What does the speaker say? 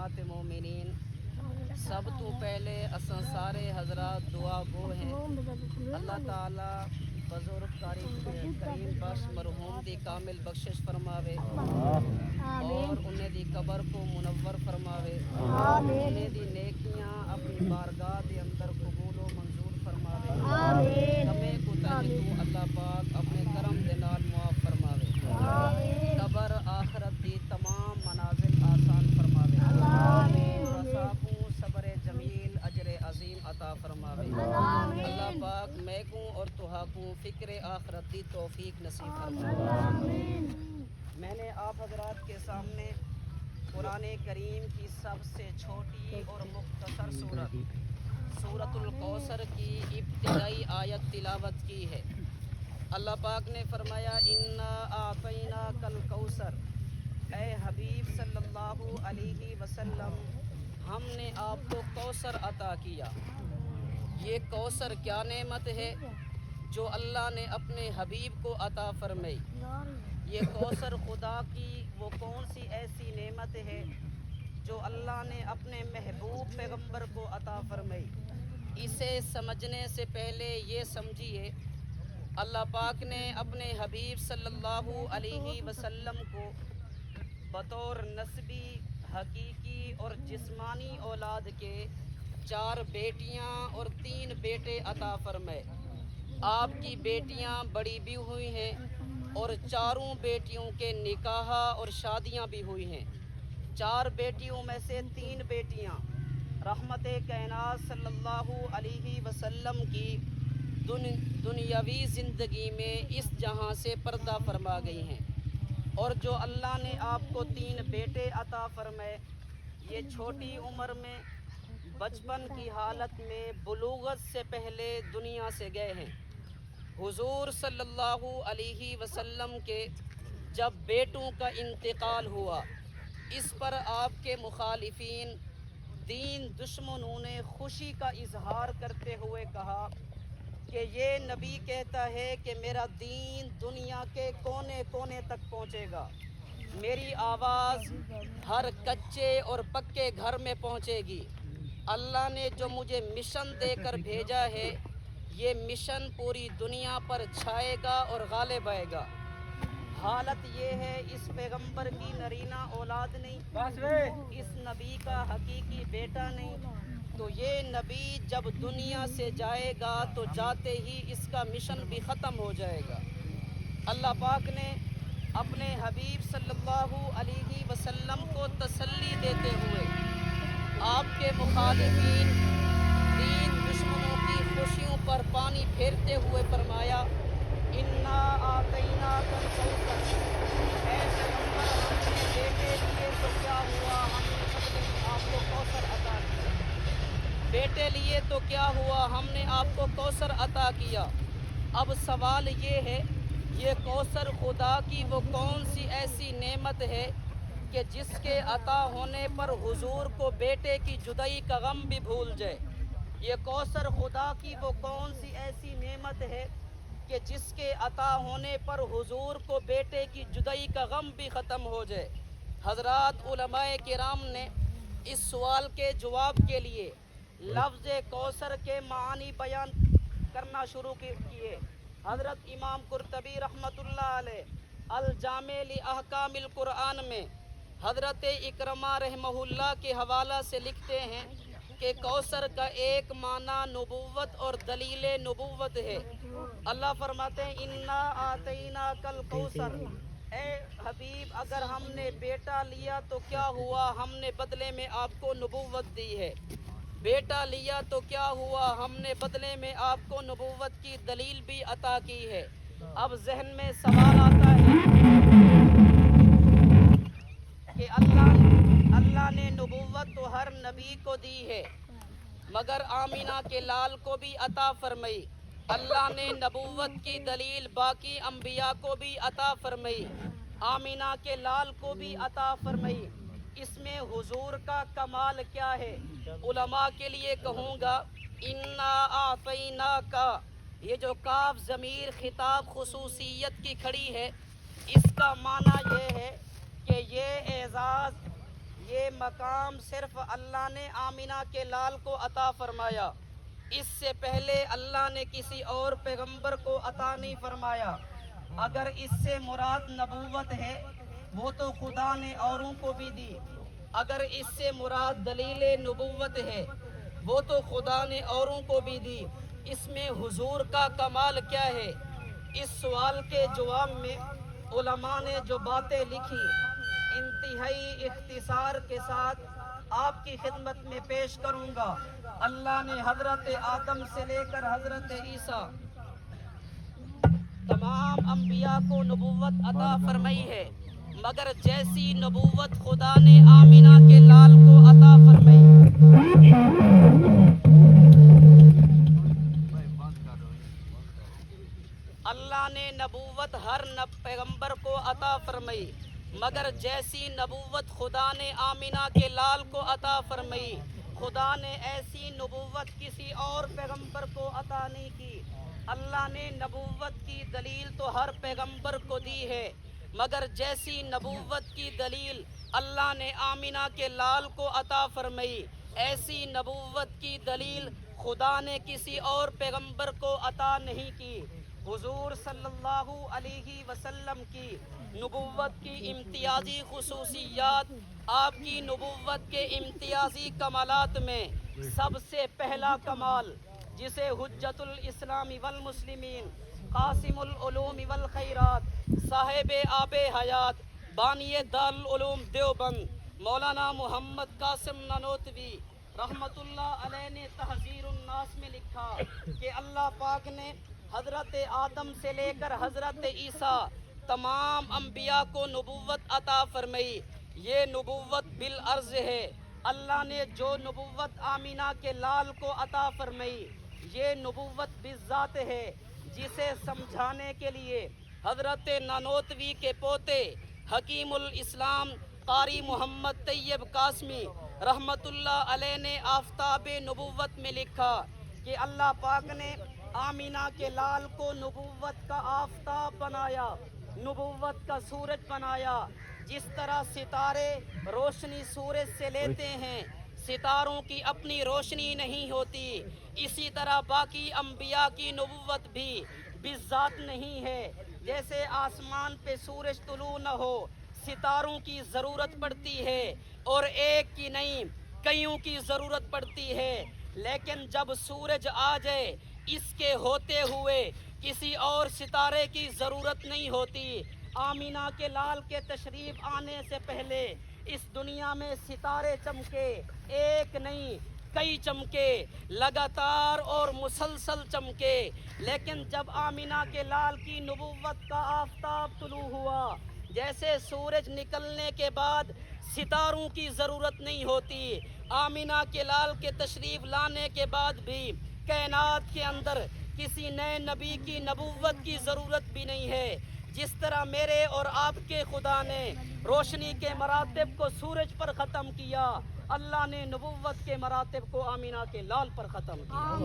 جماعت مومنین سب تو پہلے اساں سارے حضرات دعا گو ہیں اللہ تعالیٰ بزرگ کریم بخش مرحوم دی کامل بخشش فرماوے اور انہیں دی قبر کو منور فرماوے، انہیں دی نیکیاں اپنی بارگاہ دے اندر قبول و منظور فرماوے، کمے کوتاہی تو اللہ پاک اپنے کرم دے نال معاف فرماوے، قبر آخرت دی تمام منازل آسان فرماوے، رساکوں صبر جمیل اجر عظیم عطا فرماوے، اللہ پاک میں کو اور تہاکوں فکر آخرت دی توفیق نصیب فرماوے۔ میں نے آپ حضرات کے سامنے قرآن کریم کی سب سے چھوٹی اور مختصر سورۃ الکوثر کی ابتدائی آیت تلاوت کی ہے۔ اللہ پاک نے فرمایا انا اعطیناک الکوثر، اے حبیب صلی اللہ علیہ وسلم ہم نے آپ کو کوثر عطا کیا۔ یہ کوثر کیا نعمت ہے جو اللہ نے اپنے حبیب کو عطا فرمائی؟ یہ کوثر خدا کی وہ کون سی ایسی نعمت ہے جو اللہ نے اپنے محبوب پیغمبر کو عطا فرمائی؟ اسے سمجھنے سے پہلے یہ سمجھیے اللہ پاک نے اپنے حبیب صلی اللہ علیہ وسلم کو بطور نسبی، حقیقی اور جسمانی اولاد کے 4 بیٹیاں اور 3 بیٹے عطا فرمائے۔ آپ کی بیٹیاں بڑی بھی ہوئی ہیں اور 4 بیٹیوں کے نکاح اور شادیاں بھی ہوئی ہیں۔ 4 بیٹیوں میں سے 3 بیٹیاں رحمت کائنات صلی اللہ علیہ وسلم کی دنیاوی زندگی میں اس جہاں سے پردہ فرما گئی ہیں، اور جو اللہ نے آپ کو 3 بیٹے عطا فرمائے یہ چھوٹی عمر میں بچپن کی حالت میں بلوغت سے پہلے دنیا سے گئے ہیں۔ حضور صلی اللہ علیہ وسلم کے جب بیٹوں کا انتقال ہوا، اس پر آپ کے مخالفین دین دشمنوں نے خوشی کا اظہار کرتے ہوئے کہا کہ یہ نبی کہتا ہے کہ میرا دین دنیا کے کونے کونے تک پہنچے گا، میری آواز ہر کچے اور پکے گھر میں پہنچے گی، اللہ نے جو مجھے مشن دے کر بھیجا ہے یہ مشن پوری دنیا پر چھائے گا اور غالب آئے گا۔ حالت یہ ہے اس پیغمبر کی نرینہ اولاد نہیں، اس نبی کا حقیقی بیٹا نہیں، تو یہ نبی جب دنیا سے جائے گا تو جاتے ہی اس کا مشن بھی ختم ہو جائے گا۔ اللہ پاک نے اپنے حبیب صلی اللہ علیہ وسلم کو تسلی دیتے ہوئے آپ کے مخالفین دین دشمنوں کی خوشیوں پر پانی پھیرتے ہوئے فرمایا انا اعطیناک الکوثر، اے پیغمبر ہم نے بیٹے لیے تو کیا ہوا، ہم نے بدلے میں آپ کو کوثر عطا کیا، بیٹے لیے تو کیا ہوا، ہم نے آپ کو کوثر عطا کیا۔ اب سوال یہ ہے یہ کوثر خدا کی وہ کون سی ایسی نعمت ہے کہ جس کے عطا ہونے پر حضور کو بیٹے کی جدائی کا غم بھی بھول جائے؟ یہ کوثر خدا کی وہ کون سی ایسی نعمت ہے کہ جس کے عطا ہونے پر حضور کو بیٹے کی جدائی کا غم بھی ختم ہو جائے؟ حضرات علماء کرام نے اس سوال کے جواب کے لیے لفظ کوثر کے معانی بیان کرنا شروع کیے۔ حضرت امام قرطبی رحمۃ اللہ علیہ الجامع لاحکام القرآن میں حضرت اکرمہ رحمہ اللہ کے حوالہ سے لکھتے ہیں کہ کوثر کا ایک معنی نبوت اور دلیل نبوت ہے۔ اللہ فرماتے ہیں انا اعطیناک الکوثر، اے حبیب اگر ہم نے بیٹا لیا تو کیا ہوا، ہم نے بدلے میں آپ کو نبوت دی ہے، بیٹا لیا تو کیا ہوا، ہم نے بدلے میں آپ کو نبوت کی دلیل بھی عطا کی ہے۔ اب ذہن میں سوال آتا ہے کہ اللہ نے نبوت تو ہر نبی کو دی ہے مگر آمینہ کے لال کو بھی عطا فرمائی، اللہ نے نبوت کی دلیل باقی انبیاء کو بھی عطا فرمائی، آمینہ کے لال کو بھی عطا فرمائی، اس میں حضور کا کمال کیا ہے؟ علماء کے لیے کہوں گا انا اعطیناک، یہ جو کاف ضمیر خطاب خصوصیت کی کھڑی ہے اس کا معنی یہ ہے کہ یہ اعزاز، یہ مقام صرف اللہ نے آمینہ کے لال کو عطا فرمایا، اس سے پہلے اللہ نے کسی اور پیغمبر کو عطا نہیں فرمایا۔ اگر اس سے مراد نبوت ہے وہ تو خدا نے اوروں کو بھی دی، اگر اس سے مراد دلیل نبوت ہے وہ تو خدا نے اوروں کو بھی دی، اس میں حضور کا کمال کیا ہے؟ اس سوال کے جواب میں علماء نے جو باتیں لکھی انتہائی اختصار کے ساتھ آپ کی خدمت میں پیش کروں گا۔ اللہ نے حضرت آدم سے لے کر حضرت عیسیٰ تمام انبیاء کو نبوت عطا فرمائی ہے، مگر جیسی نبوت خدا نے آمینہ کے لال کو عطا فرمائی، اللہ نے نبوت ہر پیغمبر کو عطا فرمائی، مگر جیسی نبوت خدا نے آمینہ کے لال کو عطا فرمائی، خدا نے ایسی نبوت کسی اور پیغمبر کو عطا نہیں کی۔ اللہ نے نبوت کی دلیل تو ہر پیغمبر کو دی ہے، مگر جیسی نبوت کی دلیل اللہ نے آمینہ کے لال کو عطا فرمائی، ایسی نبوت کی دلیل خدا نے کسی اور پیغمبر کو عطا نہیں کی۔ حضور صلی اللہ علیہ وسلم کی نبوت کی امتیازی خصوصیات، آپ کی نبوت کے امتیازی کمالات میں سب سے پہلا کمال جسے حجت الاسلام والمسلمین، قاسم العلوم والخیرات، صاحب آب حیات، بانی دارالعلوم دیوبند مولانا محمد قاسم نانوتوی رحمت اللہ علیہ نے تحذیر الناس میں لکھا کہ اللہ پاک نے حضرت آدم سے لے کر حضرت عیسیٰ تمام انبیاء کو نبوت عطا فرمائی، یہ نبوت بالعرض ہے۔ اللہ نے جو نبوت آمینہ کے لال کو عطا فرمائی یہ نبوت بالذات ہے، جسے سمجھانے کے لیے حضرت نانوتوی کے پوتے حکیم الاسلام قاری محمد طیب قاسمی رحمت اللہ علیہ نے آفتاب نبوت میں لکھا کہ اللہ پاک نے آمینہ کے لال کو نبوت کا آفتاب بنایا، نبوت کا سورج بنایا۔ جس طرح ستارے روشنی سورج سے لیتے ہیں، ستاروں کی اپنی روشنی نہیں ہوتی، اسی طرح باقی انبیاء کی نبوت بھی بالذات نہیں ہے۔ جیسے آسمان پہ سورج طلوع نہ ہو، ستاروں کی ضرورت پڑتی ہے، اور ایک کی نہیں کئیوں کی ضرورت پڑتی ہے، لیکن جب سورج آ جائے اس کے ہوتے ہوئے کسی اور ستارے کی ضرورت نہیں ہوتی۔ آمینہ کے لال کے تشریف آنے سے پہلے اس دنیا میں ستارے چمکے، ایک نہیں کئی چمکے، لگاتار اور مسلسل چمکے، لیکن جب آمینہ کے لال کی نبوت کا آفتاب طلوع ہوا، جیسے سورج نکلنے کے بعد ستاروں کی ضرورت نہیں ہوتی، آمینہ کے لال کے تشریف لانے کے بعد بھی کائنات کے اندر کسی نئے نبی کی نبوت کی ضرورت بھی نہیں ہے۔ جس طرح میرے اور آپ کے خدا نے روشنی کے مراتب کو سورج پر ختم کیا، اللہ نے نبوت کے مراتب کو آمینہ کے لال پر ختم کیا۔